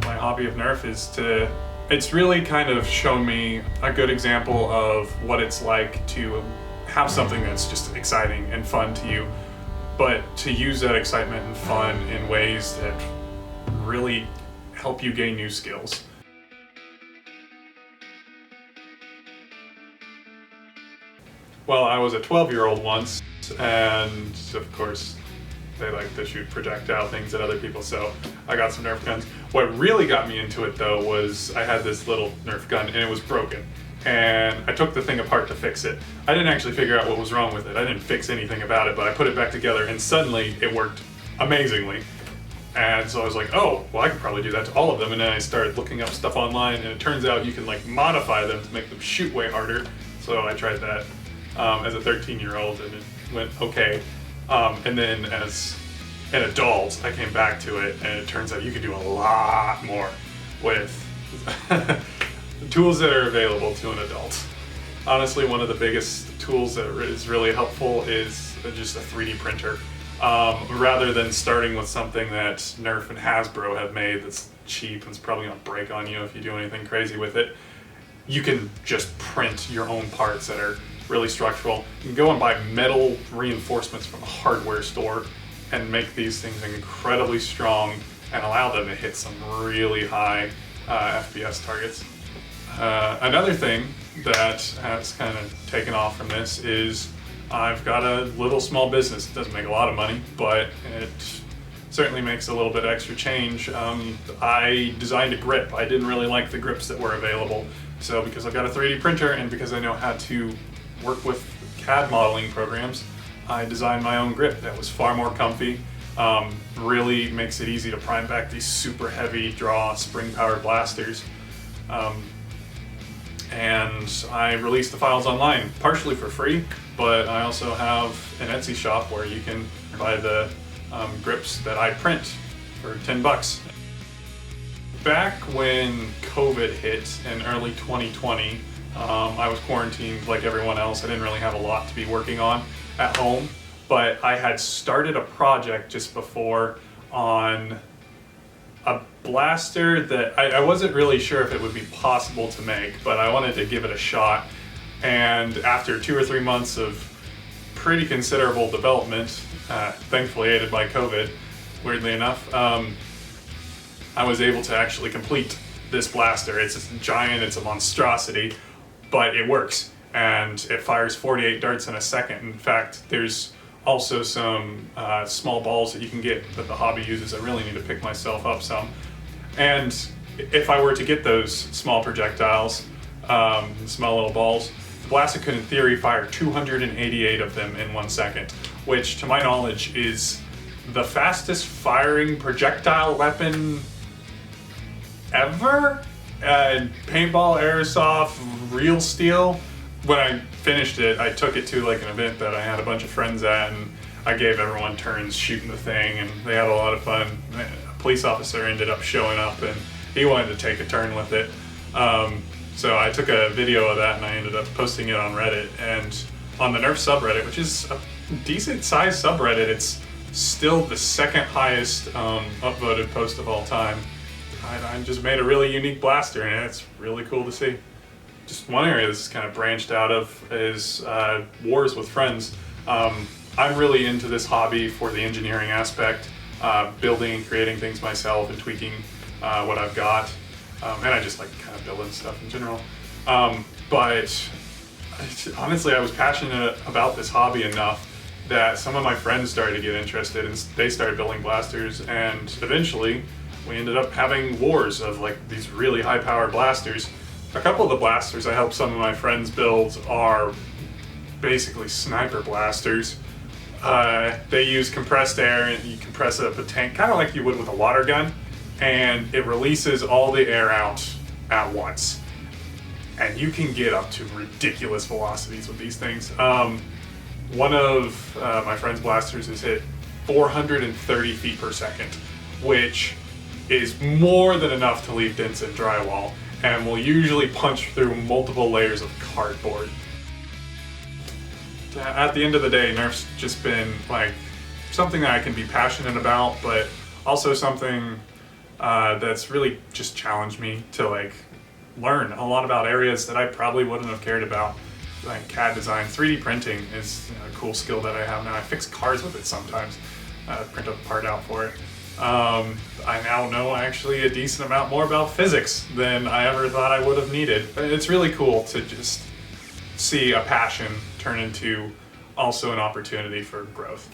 my hobby of Nerf it's really kind of shown me a good example of what it's like to have something that's just exciting and fun to you, but to use that excitement and fun in ways that really help you gain new skills. Well, I was a 12-year-old once, and of course, they like to shoot projectile things at other people, so I got some Nerf guns. What really got me into it though was I had this little Nerf gun and it was broken. And I took the thing apart to fix it. I didn't actually figure out what was wrong with it. I didn't fix anything about it, but I put it back together and suddenly it worked amazingly. And so I was like, oh, well I could probably do that to all of them. And then I started looking up stuff online and it turns out you can like modify them to make them shoot way harder. So I tried that as a 13-year-old and it went okay. And then as an adult, I came back to it and it turns out you can do a lot more with the tools that are available to an adult. Honestly, one of the biggest tools that is really helpful is just a 3D printer. Rather than starting with something that Nerf and Hasbro have made that's cheap and it's probably gonna break on you if you do anything crazy with it, you can just print your own parts that are really structural. You can go and buy metal reinforcements from a hardware store and make these things incredibly strong and allow them to hit some really high FPS targets. Another thing that has kind of taken off from this is I've got a little small business. It doesn't make a lot of money, but it certainly makes a little bit extra change. I designed a grip. I didn't really like the grips that were available. So because I've got a 3D printer and because I know how to work with CAD modeling programs, I designed my own grip that was far more comfy. Really makes it easy to prime back these super heavy draw spring-powered blasters. And I released the files online, partially for free, but I also have an Etsy shop where you can buy the grips that I print for 10 bucks. Back when COVID hit in early 2020, I was quarantined like everyone else. I didn't really have a lot to be working on at home, but I had started a project just before on a blaster that I wasn't really sure if it would be possible to make, but I wanted to give it a shot. And after 2 or 3 months of pretty considerable development, thankfully aided by COVID, weirdly enough, I was able to actually complete this blaster. It's a giant, it's a monstrosity, but it works. And it fires 48 darts in a second. In fact, there's also some small balls that you can get that the hobby uses. I really need to pick myself up some. And if I were to get those small projectiles, small little balls, the blaster could in theory fire 288 of them in 1 second, which to my knowledge is the fastest firing projectile weapon ever. Paintball, airsoft, real steel. When I finished it, I took it to like an event that I had a bunch of friends at, and I gave everyone turns shooting the thing, and they had a lot of fun. A police officer ended up showing up, and he wanted to take a turn with it. So I took a video of that, and I ended up posting it on Reddit. And on the Nerf subreddit, which is a decent-sized subreddit, it's still the second highest upvoted post of all time. I just made a really unique blaster, and it's really cool to see. Just one area this is kind of branched out of is wars with friends. I'm really into this hobby for the engineering aspect, building and creating things myself and tweaking what I've got. And I just like kind of building stuff in general. But honestly, I was passionate about this hobby enough that some of my friends started to get interested and they started building blasters, and eventually we ended up having wars of like these really high-powered blasters. A couple of the blasters I helped some of my friends build are basically sniper blasters. They use compressed air, and you compress up a tank, kind of like you would with a water gun, and it releases all the air out at once. And you can get up to ridiculous velocities with these things. One of my friend's blasters is hit 430 feet per second, which is more than enough to leave dents in drywall, and will usually punch through multiple layers of cardboard. At the end of the day, Nerf's just been like something that I can be passionate about, but also something that's really just challenged me to like learn a lot about areas that I probably wouldn't have cared about. Like CAD design, 3D printing is a cool skill that I have now. I fix cars with it sometimes, print a part out for it. I now know actually a decent amount more about physics than I ever thought I would have needed. It's really cool to just see a passion turn into also an opportunity for growth.